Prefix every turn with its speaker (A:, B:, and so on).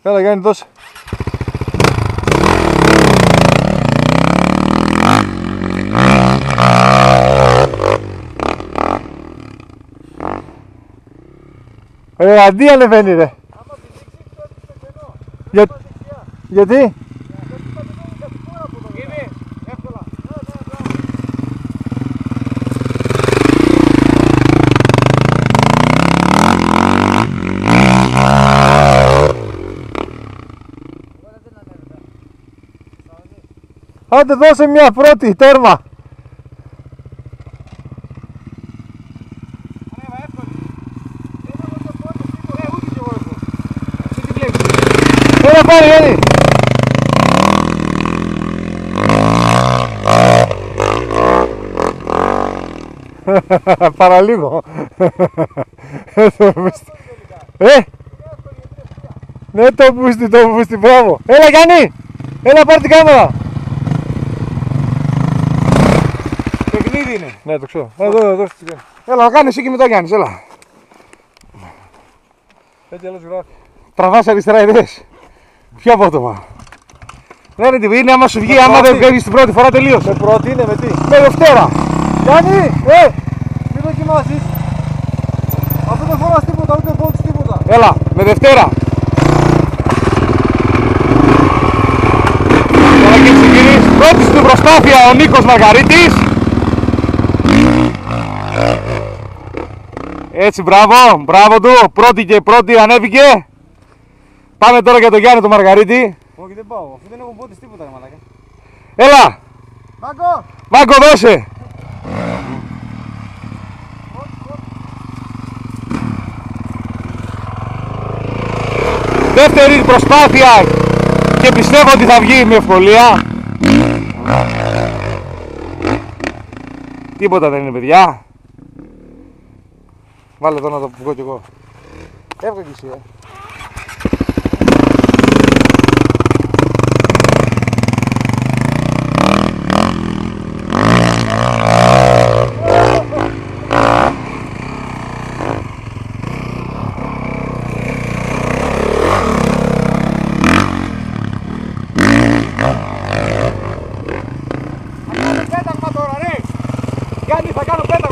A: Έλα Γιάννη, δώσε. Αντί ανεβαίνει ρε. Γιατί? Άντε δώσε μια πρώτη, τέρμα. Έλα πάρε Γιάννη. Παραλίγο. Ναι, το μπούστι, μπράβο. Έλα Γιάννη, έλα πάρε την κάμερα.
B: Παιχνίδι είναι.
A: Ναι, το ξέρω. Εδώ.
B: Έλα, κάνε εσύ και μετά Γιάννης, έλα.
A: Έτσι άλλος γράφει.
B: Τραβάς αριστερά ιδέες. Πιο απότομα. Δεν είναι τι είναι, άμα σου βγει, άμα δεν βγεις την πρώτη φορά τελείωσε.
A: Με πρώτη είναι, με τι?
B: Με Δευτέρα.
A: Γιάννη, μην δοκιμάσεις. Αφού δεν φοράς τίποτα, ούτε πόντους τίποτα.
B: Έλα, με Δευτέρα. Τώρα και ξεκινείς. Πρώτη στην προσπάθεια ο Νίκος Μαργαρίτης. Έτσι, μπράβο του. Πρώτη και πρώτη ανέβηκε. Πάμε τώρα για τον Γιάννη τον Μαργαρίτη.
A: Όχι, δεν πάω, αφού δεν έχω πόντους τίποτα, ρε μαλάκα.
B: Έλα. Μάγκο, δώσε. Δεύτερη προσπάθεια και πιστεύω ότι θα βγει με ευκολία. Τίποτα δεν είναι, παιδιά. Βάλε εδώ να το βγω κι εγώ. Έβγα κι εσύ, Γιάννη, θα κάνω πέταγμα.